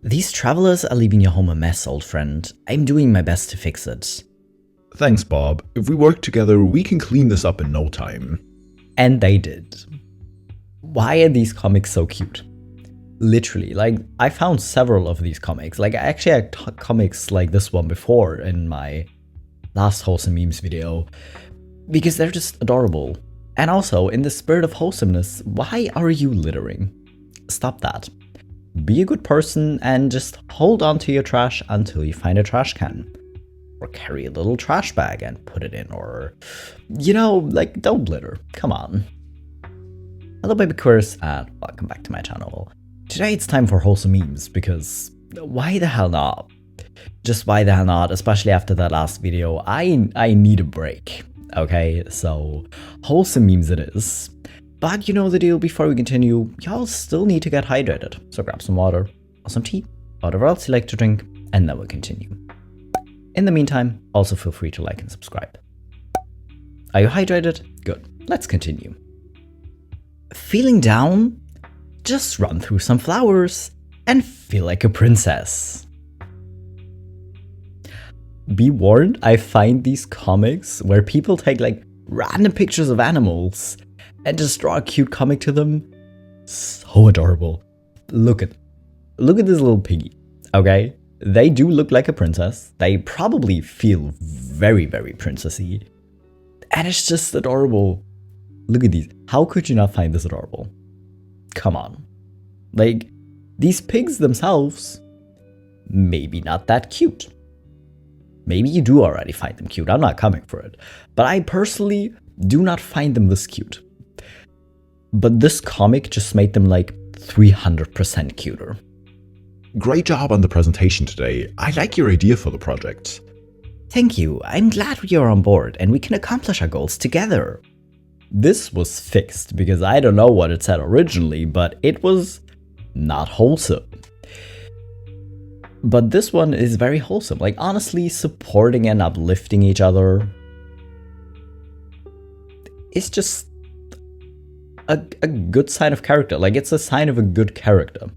These travelers are leaving your home a mess, old friend. I'm doing my best to fix it. Thanks, Bob. If we work together, we can clean this up in no time. And they did. Why are these comics so cute? Literally, I found several of these comics. I actually had comics like this one before in my last wholesome memes video, because they're just adorable. And also, in the spirit of wholesomeness, why are you littering? Stop that. Be a good person and just hold on to your trash until you find a trash can. Or carry a little trash bag and put it in, or, don't litter. Come on. Hello BabyQueers and welcome back to my channel. Today it's time for wholesome memes, because why the hell not? Just why the hell not, especially after that last video. I need a break, okay? So, wholesome memes it is. But you know the deal, before we continue, y'all still need to get hydrated. So grab some water, or some tea, whatever else you like to drink, and then we'll continue. In the meantime, also feel free to like and subscribe. Are you hydrated? Good, let's continue. Feeling down? Just run through some flowers and feel like a princess. Be warned, I find these comics where people take random pictures of animals and just draw a cute comic to them so adorable. Look at this little piggy, okay? They do look like a princess. They probably feel very, very princessy. And it's just adorable. Look at these. How could you not find this adorable? Come on. These pigs themselves, maybe not that cute. Maybe you do already find them cute. I'm not coming for it. But I personally do not find them this cute. But this comic just made them 300% cuter. Great job on the presentation today. I like your idea for the project. Thank you. I'm glad you're on board and we can accomplish our goals together. This was fixed because I don't know what it said originally, but it was not wholesome. But this one is very wholesome. Honestly, supporting and uplifting each other. It's just a good sign of character. It's a sign of a good character,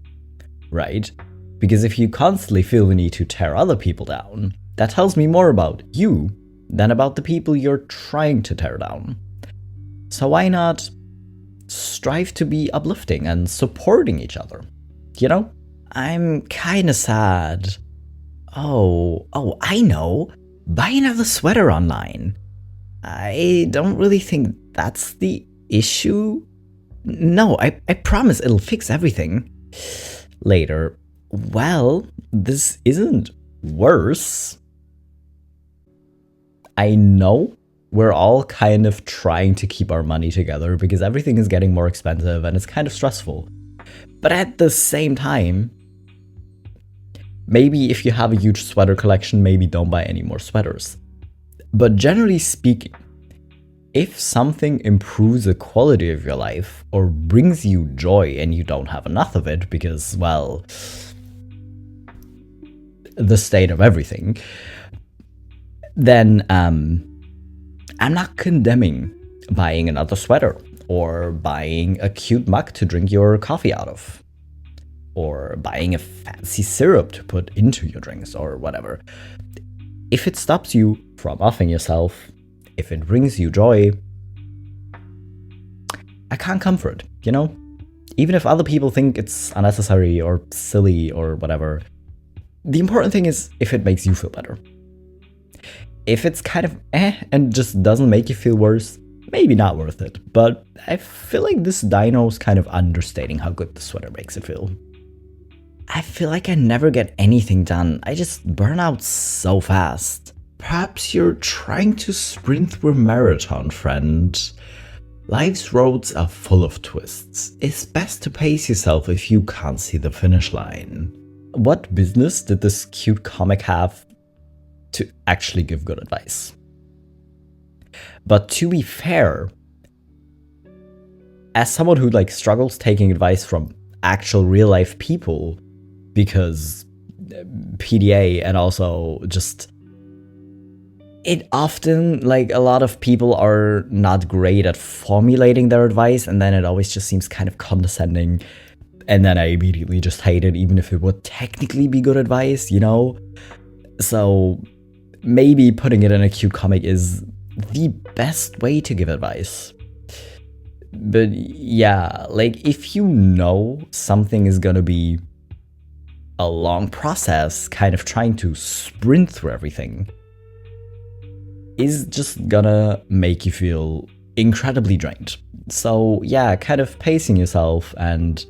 right? Because if you constantly feel the need to tear other people down, that tells me more about you than about the people you're trying to tear down. So why not strive to be uplifting and supporting each other? You know? I'm kinda sad. Oh, I know. Buy another sweater online. I don't really think that's the issue. No, I promise it'll fix everything. Later. Well, this isn't worse. I know we're all kind of trying to keep our money together because everything is getting more expensive and it's kind of stressful. But at the same time, maybe if you have a huge sweater collection, maybe don't buy any more sweaters. But generally speaking, if something improves the quality of your life or brings you joy and you don't have enough of it because, well, the state of everything, then I'm not condemning buying another sweater or buying a cute mug to drink your coffee out of or buying a fancy syrup to put into your drinks or whatever. If it stops you from offing yourself, if it brings you joy, I can't come for it, you know? Even if other people think it's unnecessary or silly or whatever, the important thing is if it makes you feel better. If it's kind of and just doesn't make you feel worse, maybe not worth it. But I feel like this dino's kind of understating how good the sweater makes it feel. I feel like I never get anything done. I just burn out so fast. Perhaps you're trying to sprint through a marathon, friend. Life's roads are full of twists. It's best to pace yourself if you can't see the finish line. What business did this cute comic have to actually give good advice? But to be fair, as someone who struggles taking advice from actual real life people, because PDA and also just it often a lot of people are not great at formulating their advice, and then it always just seems kind of condescending. and then I immediately just hate it, even if it would technically be good advice, you know? So maybe putting it in a cute comic is the best way to give advice. But yeah, like if you know something is gonna be a long process, kind of trying to sprint through everything is just gonna make you feel incredibly drained. So yeah, kind of pacing yourself and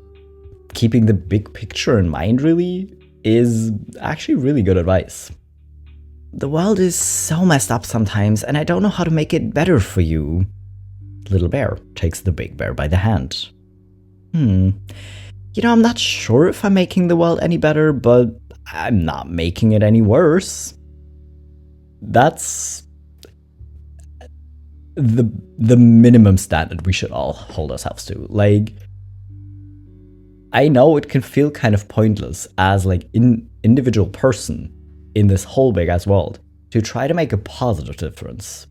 keeping the big picture in mind really is actually really good advice. The world is so messed up sometimes, and I don't know how to make it better for you. Little Bear takes the Big Bear by the hand. You know, I'm not sure if I'm making the world any better, but I'm not making it any worse. That's the minimum standard we should all hold ourselves to. Like, I know it can feel kind of pointless as like an individual person in this whole big ass world to try to make a positive difference.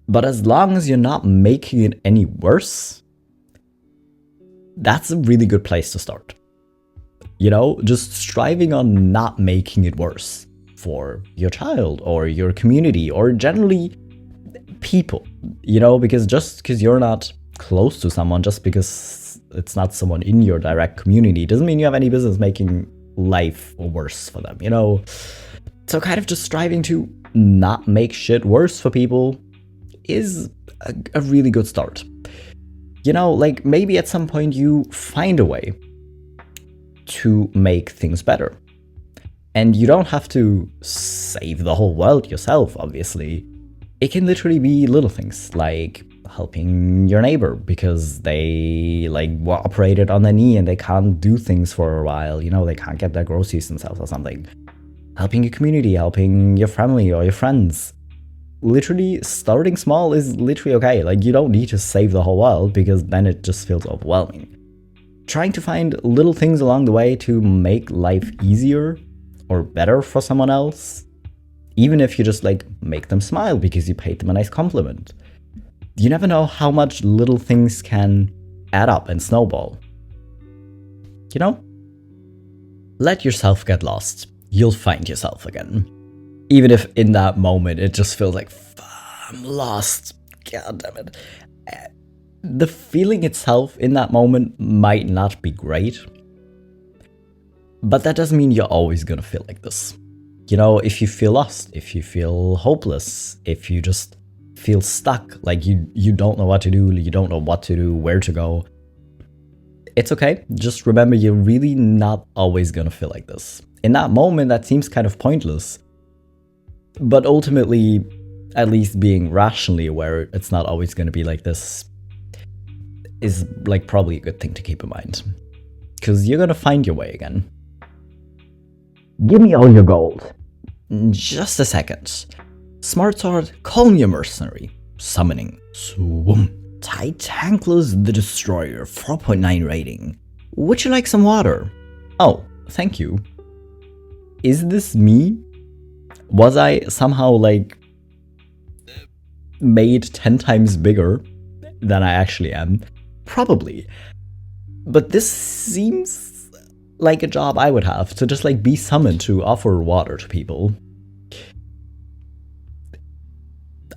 But as long as you're not making it any worse, that's a really good place to start. You know, just striving on not making it worse for your child or your community or generally people, you know, because just because you're not close to someone, just because it's not someone in your direct community, doesn't mean you have any business making life worse for them, you know? So kind of just striving to not make shit worse for people is a really good start. You know, like maybe at some point you find a way to make things better. And you don't have to save the whole world yourself, obviously. It can literally be little things like helping your neighbor because they like were operated on their knee and they can't do things for a while, you know, they can't get their groceries themselves or something. Helping your community, helping your family or your friends. Literally starting small is literally okay. Like you don't need to save the whole world because then it just feels overwhelming. Trying to find little things along the way to make life easier or better for someone else, even if you just like make them smile because you paid them a nice compliment. You never know how much little things can add up and snowball. You know? Let yourself get lost. You'll find yourself again. Even if in that moment it just feels like, I'm lost. God damn it. The feeling itself in that moment might not be great, but that doesn't mean you're always gonna feel like this. You know, if you feel lost, if you feel hopeless, if you just feel stuck, like you don't know what to do, you don't know what to do, where to go, it's okay. Just remember, you're really not always gonna feel like this. In that moment, that seems kind of pointless. But ultimately, at least being rationally aware it's not always going to be like this is like probably a good thing to keep in mind. Because you're going to find your way again. Give me all your gold. Just a second. Smart Sword, call me a mercenary. Summoning. Swoom. Titankless the Destroyer, 4.9 rating. Would you like some water? Oh, thank you. Is this me? Was I somehow like made 10 times bigger than I actually am? Probably. But this seems like a job I would have, to just like be summoned to offer water to people.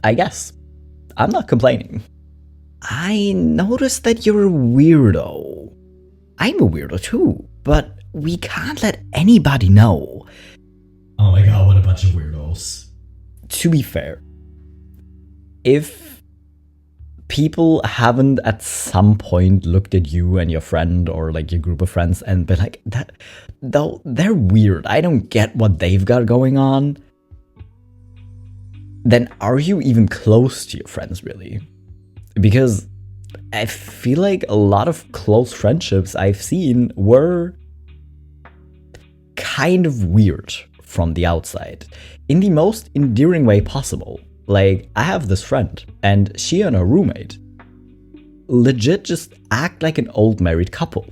I guess. I'm not complaining. I noticed that you're a weirdo. I'm a weirdo too, but we can't let anybody know. Oh my god, what a bunch of weirdos. To be fair, if people haven't at some point looked at you and your friend or like your group of friends and been like, that, though they're weird, I don't get what they've got going on, then are you even close to your friends really? Because I feel like a lot of close friendships I've seen were kind of weird from the outside, in the most endearing way possible. Like, I have this friend, and she and her roommate legit just act like an old married couple.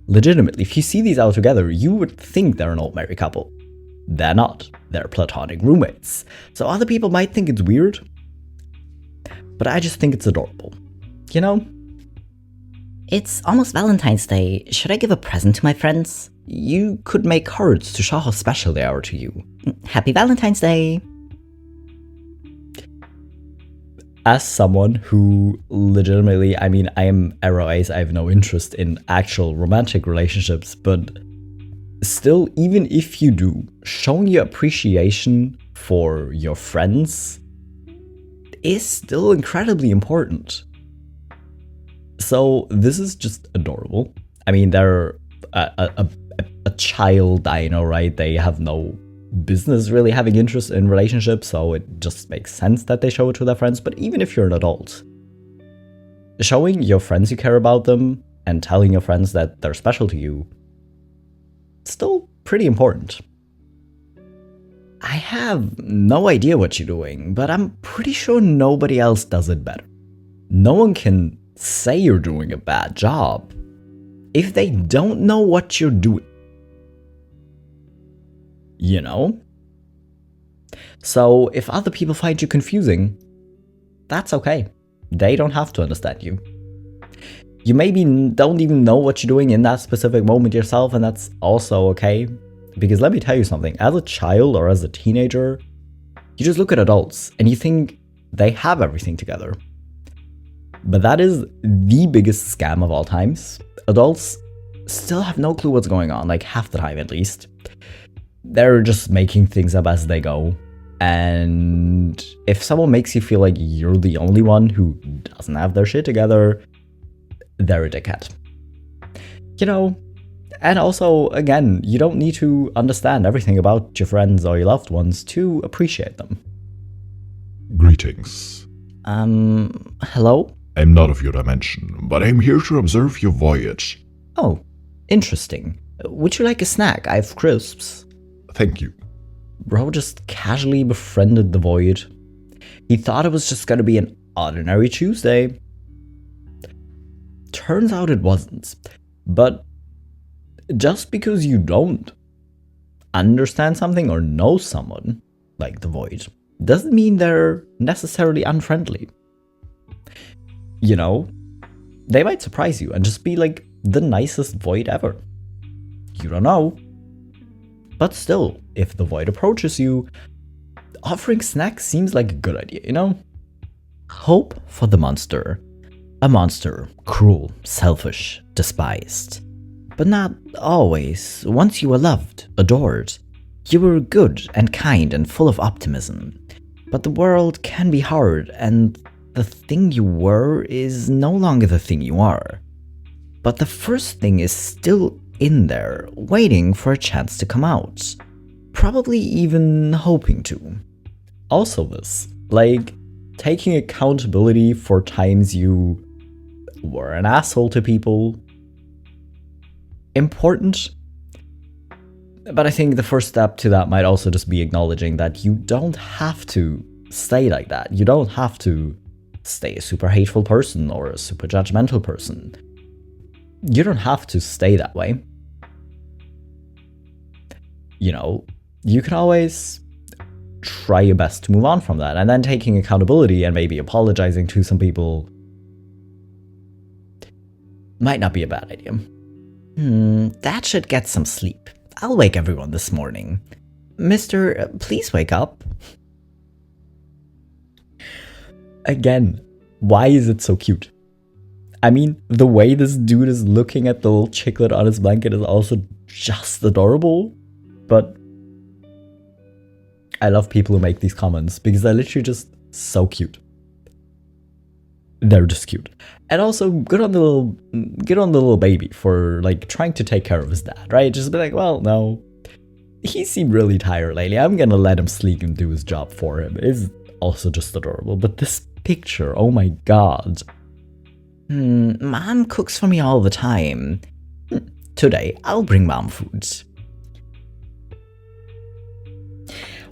Legitimately, if you see these out together, you would think they're an old married couple. They're not. They're platonic roommates. So other people might think it's weird, but I just think it's adorable. You know? It's almost Valentine's Day. Should I give a present to my friends? You could make cards to show how special they are to you. Happy Valentine's Day! As someone who legitimately, I mean, I am ROAs, I have no interest in actual romantic relationships, but still, even if you do, showing your appreciation for your friends is still incredibly important. So this is just adorable. I mean, they're a child, I know, right? They have no business really having interest in relationships, so it just makes sense that they show it to their friends. But even if you're an adult, showing your friends you care about them and telling your friends that they're special to you, still pretty important. I have no idea what you're doing, but I'm pretty sure nobody else does it better. No one can say you're doing a bad job if they don't know what you're doing. You know? So if other people find you confusing, that's okay. They don't have to understand you. You maybe don't even know what you're doing in that specific moment yourself, and that's also okay. Because let me tell you something, as a child or as a teenager, you just look at adults and you think they have everything together. But that is the biggest scam of all times. Adults still have no clue what's going on, like half the time at least. They're just making things up as they go. And if someone makes you feel like you're the only one who doesn't have their shit together, they're a dickhead. You know, and also, again, you don't need to understand everything about your friends or your loved ones to appreciate them. Greetings. Hello? I'm not of your dimension, but I'm here to observe your voyage. Oh, interesting. Would you like a snack? I have crisps. Thank you. Bro just casually befriended the void. He thought it was just gonna be an ordinary Tuesday. Turns out it wasn't. But just because you don't understand something or know someone, like the void, doesn't mean they're necessarily unfriendly. You know, they might surprise you and just be like the nicest void ever. You don't know. But still, if the void approaches you, offering snacks seems like a good idea, you know? Hope for the monster. A monster, cruel, selfish, despised. But not always. Once you were loved, adored. You were good and kind and full of optimism. But the world can be hard, and the thing you were is no longer the thing you are. But the first thing is still in there, waiting for a chance to come out. Probably even hoping to. Also this, like, taking accountability for times you were an asshole to people. Important. But I think the first step to that might also just be acknowledging that you don't have to stay like that. You don't have to stay a super hateful person or a super judgmental person. You don't have to stay that way. You know, you can always try your best to move on from that, and then taking accountability and maybe apologizing to some people might not be a bad idea. That should get some sleep. I'll wake everyone this morning. Mister, please wake up. Again, why is it so cute? I mean, the way this dude is looking at the little chicklet on his blanket is also just adorable. But I love people who make these comments because they're literally just so cute. They're just cute. And also good on the little baby for like trying to take care of his dad, right? Just be like, well, no. He seemed really tired lately. I'm gonna let him sleep and do his job for him. It's also just adorable. But this picture, oh my god. Mom cooks for me all the time. Today, I'll bring mom food.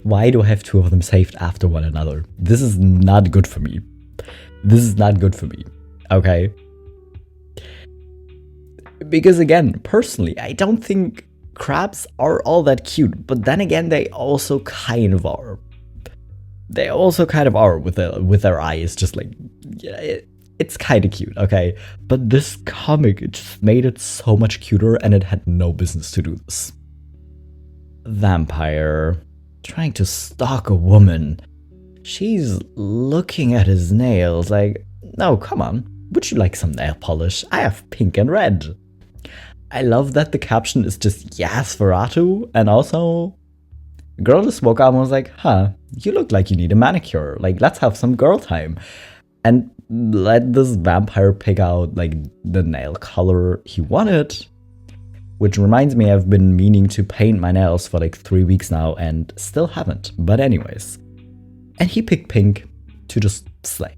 Why do I have two of them saved after one another? This is not good for me. This is not good for me. Okay? Because again, personally, I don't think crabs are all that cute. But then again, they also kind of are. They also kind of are with their eyes just like... it's kind of cute, okay? But this comic, it just made it so much cuter, and it had no business to do this. Vampire trying to stalk a woman. She's looking at his nails like, no, come on. Would you like some nail polish? I have pink and red. I love that the caption is just yes, Veratu, and also the girl just woke up and was like, huh, you look like you need a manicure. Like, let's have some girl time. And let this vampire pick out like the nail color he wanted. Which reminds me, I've been meaning to paint my nails for like 3 weeks now and still haven't. But anyways. And he picked pink to just slay.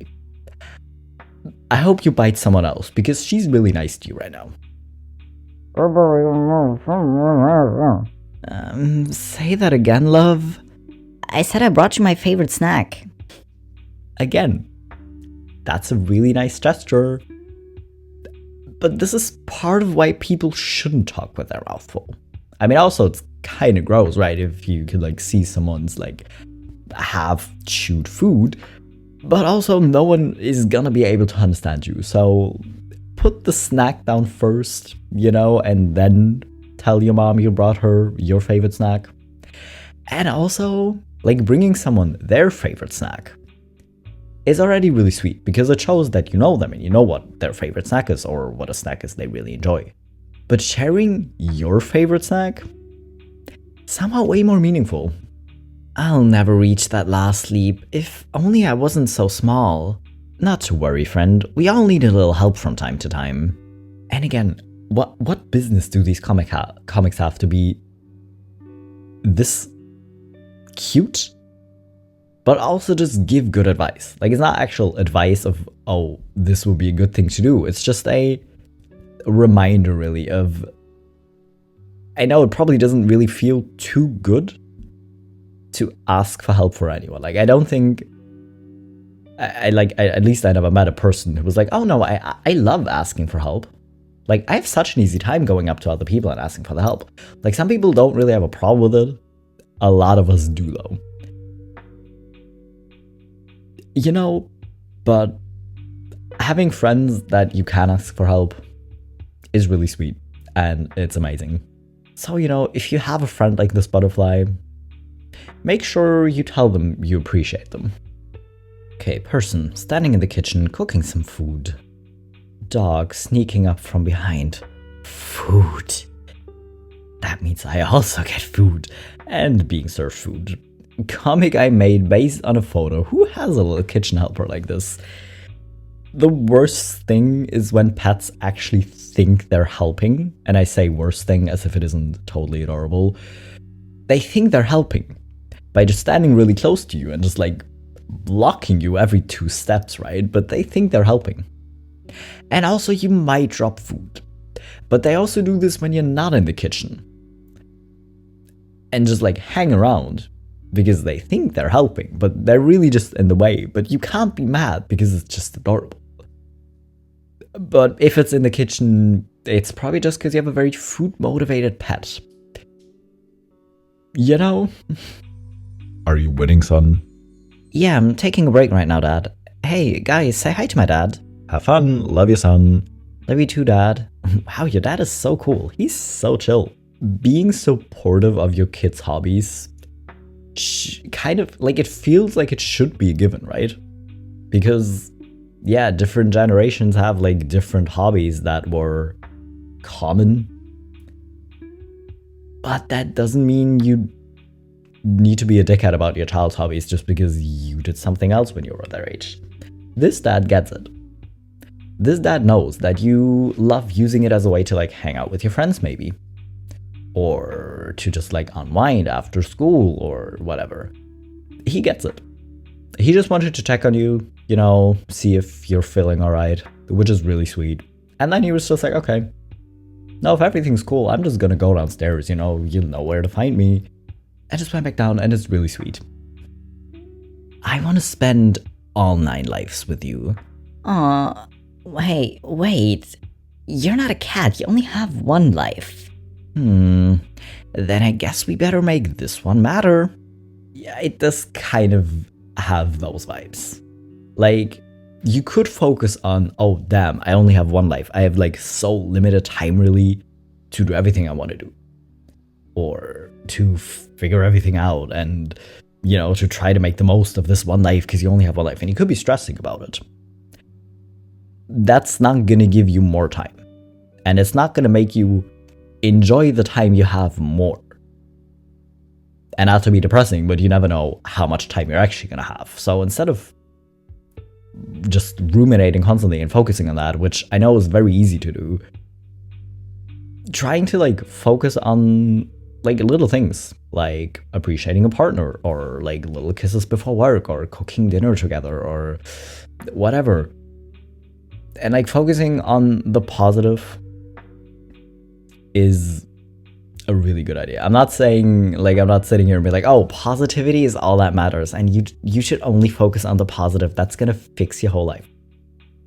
I hope you bite someone else because she's really nice to you right now. Say that again, love. I said I brought you my favorite snack. Again, that's a really nice gesture. But this is part of why people shouldn't talk with their mouth full. I mean, also, it's kind of gross, right? If you could, like, see someone's, like, half-chewed food. But also, no one is gonna be able to understand you. So, put the snack down first, you know, and then tell your mom you brought her your favorite snack. And also, like, bringing someone their favorite snack is already really sweet because it shows that you know them and you know what their favorite snack is or what a snack is they really enjoy. But sharing your favorite snack, somehow way more meaningful. I'll never reach that last sleep. If only I wasn't so small. Not to worry, friend. We all need a little help from time to time. And again, what business do these comics have to be this cute? But also just give good advice. Like, it's not actual advice of, oh, this would be a good thing to do. It's just a reminder, really, of... I know it probably doesn't really feel too good to ask for help for anyone. Like, I don't think... at least I never met a person who was like, oh, no, I love asking for help. Like, I have such an easy time going up to other people and asking for the help. Like, some people don't really have a problem with it. A lot of us do, though. You know, but having friends that you can ask for help is really sweet, and it's amazing. So, you know, if you have a friend like this butterfly, make sure you tell them you appreciate them. Okay, person standing in the kitchen cooking some food. Dog sneaking up from behind. Food. That means I also get food and being served food. Comic I made based on a photo. Who has a little kitchen helper like this? The worst thing is when pets actually think they're helping, and I say worst thing as if it isn't totally adorable. They think they're helping by just standing really close to you and just like blocking you every 2 steps, right? But they think they're helping. And also, you might drop food, but they also do this when you're not in the kitchen and just like hang around because they think they're helping, but they're really just in the way. But you can't be mad because it's just adorable. But if it's in the kitchen, it's probably just because you have a very food-motivated pet. You know? Are you winning, son? Yeah, I'm taking a break right now, Dad. Hey, guys, say hi to my dad. Have fun. Love you, son. Love you too, Dad. Wow, your dad is so cool. He's so chill. Being supportive of your kids' hobbies, kind of like, it feels like it should be a given, right? Because, yeah, different generations have like different hobbies that were common. But that doesn't mean you need to be a dickhead about your child's hobbies just because you did something else when you were their age. This dad gets it. This dad knows that you love using it as a way to like hang out with your friends maybe. Or to just like unwind after school or whatever. He gets it. He just wanted to check on you, you know, see if you're feeling alright, which is really sweet. And then he was just like, okay, no, if everything's cool, I'm just gonna go downstairs, you know, you'll know where to find me. I just went back down and it's really sweet. I want to spend all 9 lives with you. Aw, wait. You're not a cat, you only have 1 life. Then I guess we better make this one matter. Yeah, it does kind of have those vibes. Like, you could focus on, oh damn, I only have one life. I have like so limited time really to do everything I want to do. Or to figure everything out and, you know, to try to make the most of this one life because you only have one life. And you could be stressing about it. That's not gonna give you more time. And it's not gonna make you enjoy the time you have more. And not to be depressing, but you never know how much time you're actually gonna have. So instead of just ruminating constantly and focusing on that, which I know is very easy to do, trying to like focus on like little things, like appreciating a partner, or like little kisses before work, or cooking dinner together, or whatever. And like focusing on the positive is a really good idea. I'm not saying, like, I'm not sitting here and be like, oh, positivity is all that matters and you should only focus on the positive. That's gonna fix your whole life.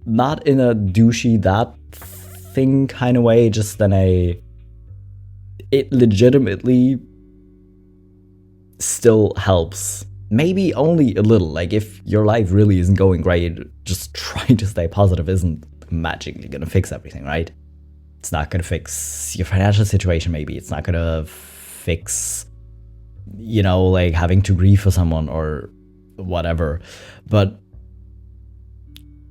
Not in a douchey that thing kind of way, just in a, it legitimately still helps. Maybe only a little. Like, if your life really isn't going great, just trying to stay positive isn't magically gonna fix everything, right? It's not gonna fix your financial situation, maybe. It's not gonna fix, you know, like having to grieve for someone or whatever. But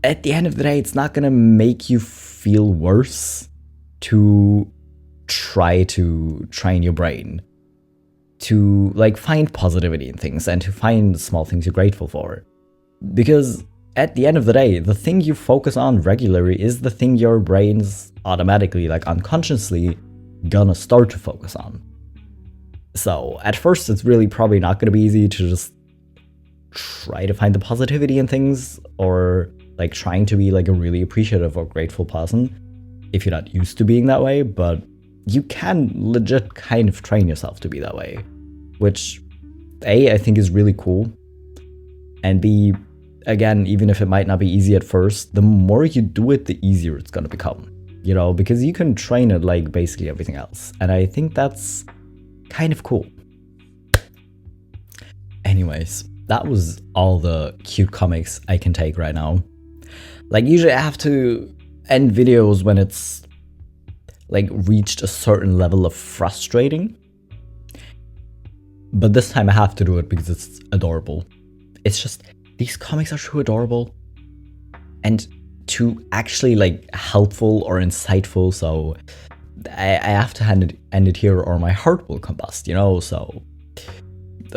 at the end of the day, it's not gonna make you feel worse to try to train your brain to like find positivity in things and to find small things you're grateful for. Because at the end of the day, the thing you focus on regularly is the thing your brain's automatically, like unconsciously, gonna start to focus on. So at first, it's really probably not gonna be easy to just try to find the positivity in things, or like trying to be like a really appreciative or grateful person if you're not used to being that way, but you can legit kind of train yourself to be that way, which A, I think is really cool, and B, again, even if it might not be easy at first, the more you do it, the easier it's gonna become, you know, because you can train it like basically everything else, and I think that's kind of cool. Anyways, that was all the cute comics I can take right now. Like, usually I have to end videos when it's like reached a certain level of frustrating, but this time I have to do it because it's adorable. It's just, these comics are too adorable and too actually like helpful or insightful, so I have to end it here or my heart will combust, you know. So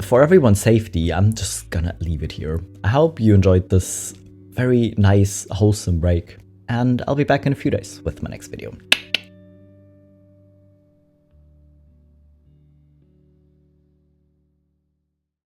for everyone's safety, I'm just gonna leave it here. I hope you enjoyed this very nice, wholesome break, and I'll be back in a few days with my next video.